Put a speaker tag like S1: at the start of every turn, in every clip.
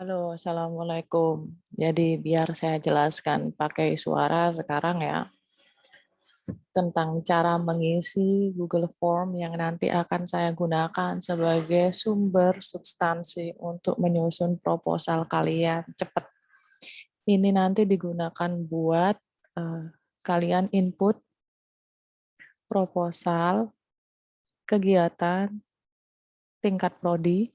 S1: Halo, Assalamualaikum. Jadi biar saya jelaskan pakai suara sekarang ya, tentang cara mengisi Google Form yang nanti akan saya gunakan sebagai sumber substansi untuk menyusun proposal kalian cepat. Ini nanti digunakan buat eh, kalian input proposal, kegiatan, tingkat prodi,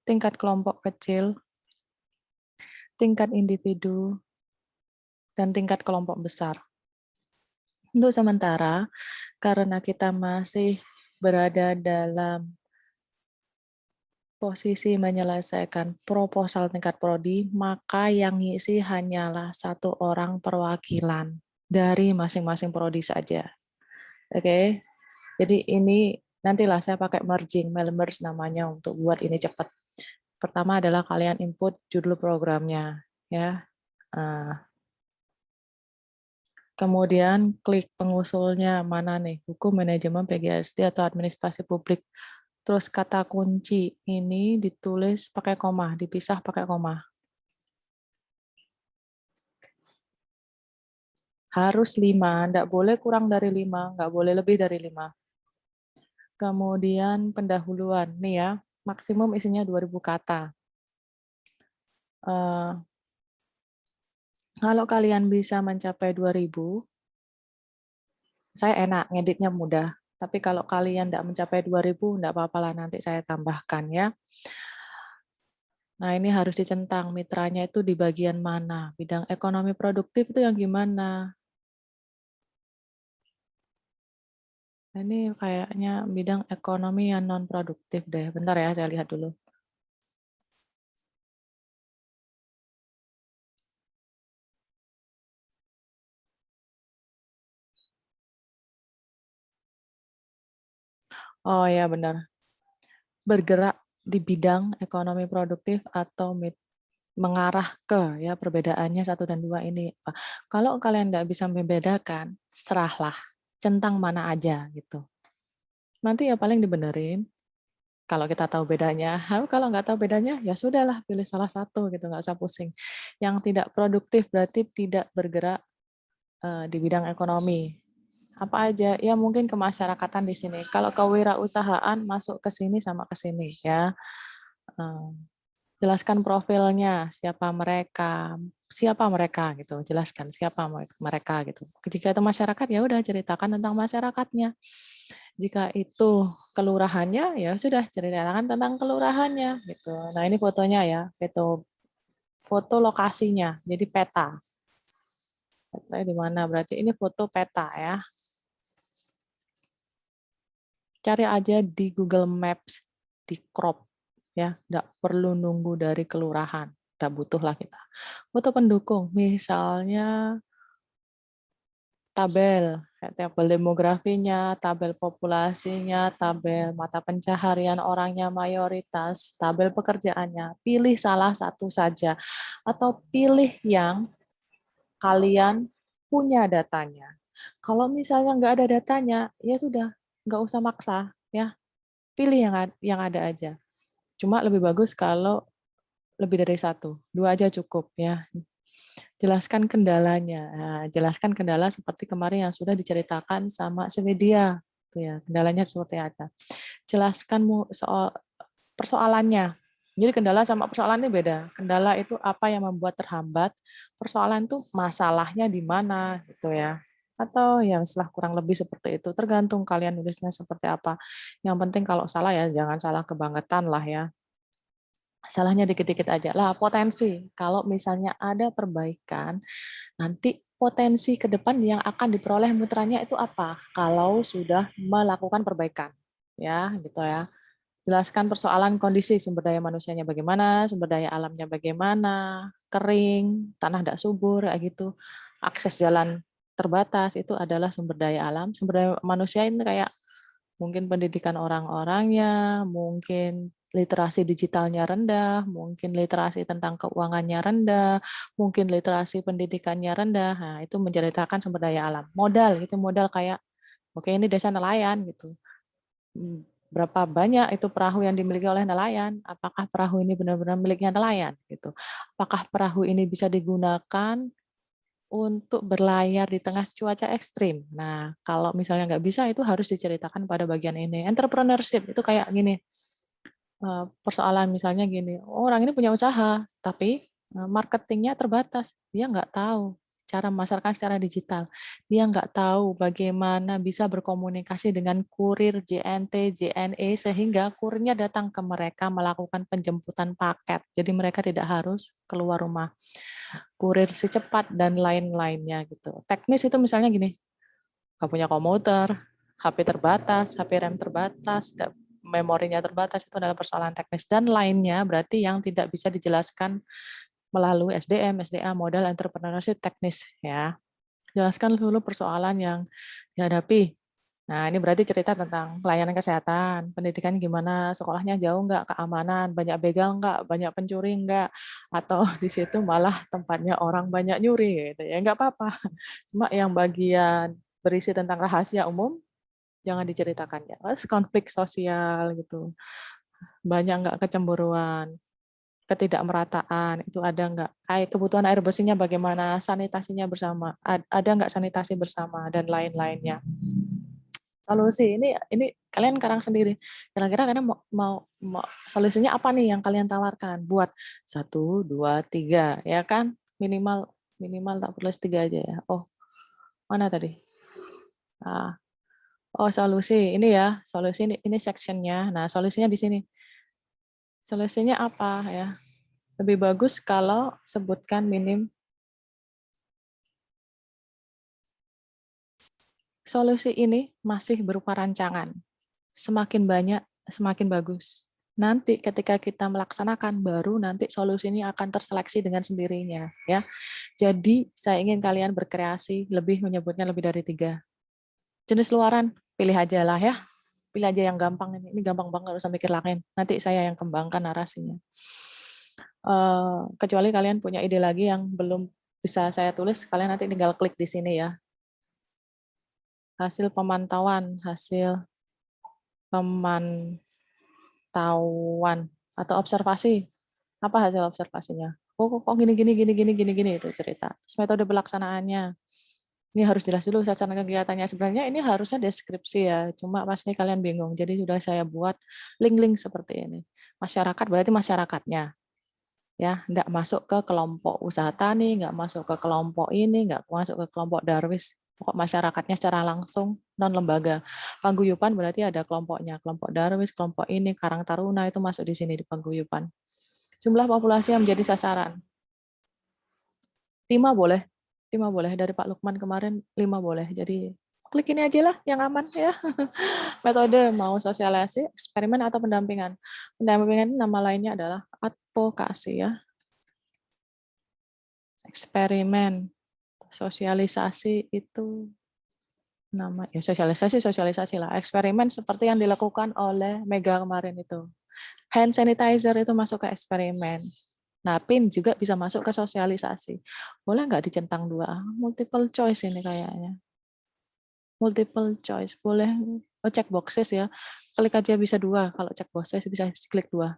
S1: tingkat kelompok kecil, tingkat individu, dan tingkat kelompok besar. Untuk sementara, karena kita masih berada dalam posisi menyelesaikan proposal tingkat prodi, maka yang ngisi hanyalah satu orang perwakilan dari masing-masing prodi saja. Oke, jadi ini nantilah saya pakai merging, merge namanya untuk buat ini cepat. Pertama adalah kalian input judul programnya, ya. Kemudian klik pengusulnya mana nih, hukum, manajemen, PGSD, atau administrasi publik. Terus kata kunci ini ditulis pakai koma, dipisah pakai koma. Harus 5, enggak boleh kurang dari 5, enggak boleh lebih dari 5. Kemudian pendahuluan, nih ya, maksimum isinya 2000 kata. Kalau kalian bisa mencapai 2000, saya enak, ngeditnya mudah. Tapi kalau kalian enggak mencapai 2000, enggak apa-apa lah, nanti saya tambahkan ya. Nah, ini harus dicentang mitranya itu di bagian mana. Bidang ekonomi produktif itu yang gimana. Ini kayaknya bidang ekonomi yang non-produktif deh. Bentar ya, saya lihat dulu. Oh ya, benar. Bergerak di bidang ekonomi produktif atau mengarah ke, ya perbedaannya 1 dan 2 ini. Kalau kalian nggak bisa membedakan, serahlah. Centang mana aja gitu. Nanti ya paling dibenerin. Kalau kita tahu bedanya, kalau nggak tahu bedanya, ya sudahlah pilih salah satu gitu, nggak usah pusing. Yang tidak produktif berarti tidak bergerak di bidang ekonomi. Apa aja? Ya mungkin kemasyarakatan di sini. Kalau kewirausahaan masuk ke sini sama ke sini ya. Eh, Jelaskan profilnya, siapa mereka gitu. Jelaskan siapa mereka gitu. Jika itu masyarakat ya udah ceritakan tentang masyarakatnya. Jika itu kelurahannya ya sudah ceritakan tentang kelurahannya gitu. Nah, ini fotonya ya, foto lokasinya. Jadi peta. Petanya di mana? Berarti ini foto peta ya. Cari aja di Google Maps, di crop ya, nggak perlu nunggu dari kelurahan, nggak butuh lah kita. Foto pendukung, misalnya tabel demografinya, tabel populasinya, tabel mata pencaharian orangnya mayoritas, tabel pekerjaannya. Pilih salah satu saja, atau pilih yang kalian punya datanya. Kalau misalnya nggak ada datanya, ya sudah, nggak usah maksa, ya pilih yang ada aja. Cuma lebih bagus kalau lebih dari satu, 2 aja cukup ya. Jelaskan kendalanya. Nah, jelaskan kendala seperti kemarin yang sudah diceritakan sama si media. Tuh ya, kendalanya seperti apa. Jelaskan soal persoalannya. Jadi kendala sama persoalan ini beda. Kendala itu apa yang membuat terhambat, persoalan itu masalahnya di mana gitu ya. Atau yang setelah kurang lebih seperti itu, tergantung kalian nulisnya seperti apa. Yang penting kalau salah ya jangan salah kebangetan lah ya. Salahnya dikit-dikit aja lah, potensi. Kalau misalnya ada perbaikan, nanti potensi ke depan yang akan diperoleh mutranya itu apa? Kalau sudah melakukan perbaikan. Ya, gitu ya. Jelaskan persoalan kondisi sumber daya manusianya bagaimana, sumber daya alamnya bagaimana, kering, tanah tidak subur, kayak gitu. Akses jalan terbatas itu adalah sumber daya alam. Sumber daya manusia ini kayak mungkin pendidikan orang-orangnya, mungkin literasi digitalnya rendah, mungkin literasi tentang keuangannya rendah, mungkin literasi pendidikannya rendah. Nah, itu menceritakan sumber daya alam. Modal, itu modal kayak, oke ini desa nelayan gitu. berapa banyak itu perahu yang dimiliki oleh nelayan, apakah perahu ini benar-benar miliknya nelayan gitu. Apakah perahu ini bisa digunakan untuk berlayar di tengah cuaca ekstrim. Nah, kalau misalnya nggak bisa, itu harus diceritakan pada bagian ini. Entrepreneurship itu kayak gini, persoalan misalnya gini, orang ini punya usaha, tapi marketingnya terbatas. Dia nggak tahu cara memasarkan secara digital. Dia nggak tahu bagaimana bisa berkomunikasi dengan kurir JNT, JNE, sehingga kurirnya datang ke mereka melakukan penjemputan paket. Jadi mereka tidak harus keluar rumah. Kurir secepat dan lain-lainnya gitu. Teknis itu misalnya gini, nggak punya komputer, HP terbatas, HP RAM terbatas, memorinya terbatas, itu adalah persoalan teknis. Dan lainnya berarti yang tidak bisa dijelaskan melalui SDM, SDA, modal entrepreneurship teknis ya. Jelaskan dulu persoalan yang dihadapi. Nah, ini berarti cerita tentang pelayanan kesehatan, pendidikan gimana, sekolahnya jauh nggak, keamanan, banyak begal nggak, banyak pencuri nggak, atau di situ malah tempatnya orang banyak nyuri gitu ya, nggak apa-apa. Cuma yang bagian berisi tentang rahasia umum jangan diceritakan ya. Terus konflik sosial gitu, banyak nggak kecemburuan, ketidakmerataan itu ada nggak? Kebutuhan air bersihnya bagaimana? Sanitasinya bersama, ada nggak sanitasi bersama dan lain-lainnya. Solusi ini kalian karang sendiri. Kira-kira kalian mau solusinya apa nih yang kalian tawarkan? Buat 1, 2, 3 ya kan? Minimal minimal tak perlu 3 aja ya. Oh, mana tadi? Nah, oh, solusi ini ya, solusi ini sectionnya. Nah, solusinya di sini. Solusinya apa ya? Lebih bagus kalau sebutkan solusi ini masih berupa rancangan. Semakin banyak, semakin bagus. Nanti ketika kita melaksanakan, baru nanti solusi ini akan terseleksi dengan sendirinya. Ya, jadi saya ingin kalian berkreasi, lebih menyebutnya lebih dari 3. Jenis luaran, pilih aja lah ya. Pilih aja yang gampang ini. Ini gampang banget, nggak usah mikir lain. Nanti saya yang kembangkan narasinya. Kecuali kalian punya ide lagi yang belum bisa saya tulis, kalian nanti tinggal klik di sini ya. Hasil pemantauan atau observasi. Apa hasil observasinya? Kok gini gini gini gini gini gini itu cerita. Terus metode pelaksanaannya. Ini harus jelas dulu sasaran kegiatannya. Sebenarnya ini harusnya deskripsi ya, cuma pasti kalian bingung. Jadi sudah saya buat link-link seperti ini. Masyarakat berarti masyarakatnya, ya, nggak masuk ke kelompok usaha tani, nggak masuk ke kelompok ini, nggak masuk ke kelompok darwis. Pokok masyarakatnya secara langsung non lembaga. Paguyuban berarti ada kelompoknya, kelompok darwis, kelompok ini, Karang Taruna itu masuk di sini di paguyuban. Jumlah populasi yang menjadi sasaran. 5 boleh. 5 boleh. Dari Pak Lukman kemarin 5 boleh. Jadi klik ini aja lah yang aman ya. Metode mau sosialisasi, eksperimen atau pendampingan. Pendampingan nama lainnya adalah advokasi ya. Eksperimen, sosialisasi itu nama ya sosialisasi lah. Eksperimen seperti yang dilakukan oleh Mega kemarin itu. Hand sanitizer itu masuk ke eksperimen. Nah, PIN juga bisa masuk ke sosialisasi. Boleh nggak dicentang 2? Multiple choice ini kayaknya. Multiple choice. Boleh check boxes ya. Klik aja bisa 2. Kalau check boxes bisa klik 2.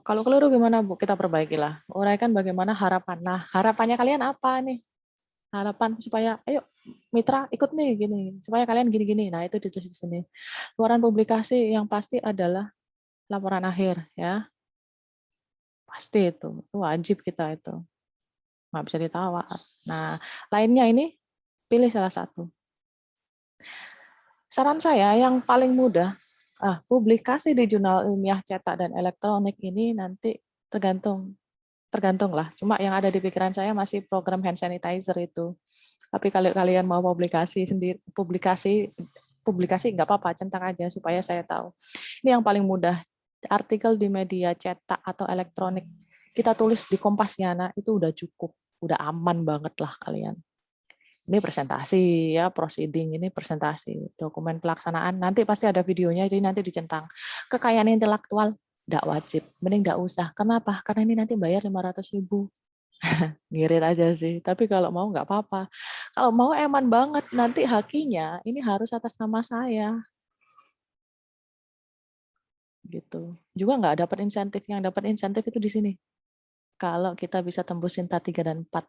S1: Kalau keliru gimana, Bu? Kita perbaikilah. Uraikan bagaimana harapan. Nah, harapannya kalian apa nih? Harapan supaya, ayo mitra ikut nih, gini. Supaya kalian gini-gini. Nah, itu ditulis di sini. Luaran publikasi yang pasti adalah laporan akhir ya. Pasti itu wajib kita itu. Nggak bisa ditawar. Nah, lainnya ini pilih salah satu. Saran saya yang paling mudah, publikasi di jurnal ilmiah cetak dan elektronik ini nanti tergantung lah. Cuma yang ada di pikiran saya masih program hand sanitizer itu. Tapi kalau kalian mau publikasi sendiri, publikasi nggak apa-apa, centang aja supaya saya tahu. Ini yang paling mudah. Artikel di media cetak atau elektronik kita tulis di Kompasnya, itu udah cukup, udah aman banget lah kalian. Ini presentasi ya, proceeding ini presentasi, dokumen pelaksanaan, nanti pasti ada videonya, jadi nanti dicentang. Kekayaan intelektual, enggak wajib, mending enggak usah. Kenapa? Karena ini nanti bayar 500.000. Ngirit aja sih. Tapi kalau mau nggak apa-apa. Kalau mau eman banget, nanti hakinya ini harus atas nama saya. Gitu. Juga nggak dapat insentif. Yang dapat insentif itu di sini. Kalau kita bisa tembus Sinta 3 dan 4.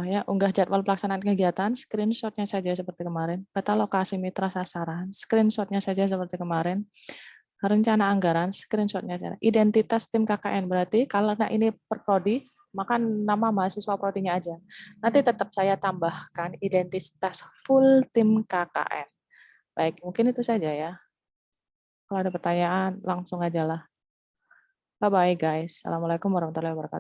S1: Ya, unggah jadwal pelaksanaan kegiatan, screenshotnya saja seperti kemarin. Peta lokasi mitra sasaran, screenshotnya saja seperti kemarin. Rencana anggaran, screenshotnya saja. Identitas tim KKN, berarti kalau ini per prodi, maka nama mahasiswa prodinya aja. Nanti tetap saya tambahkan identitas full tim KKN. Baik, mungkin itu saja ya. Kalau ada pertanyaan, langsung aja lah. Bye-bye guys. Assalamualaikum warahmatullahi wabarakatuh.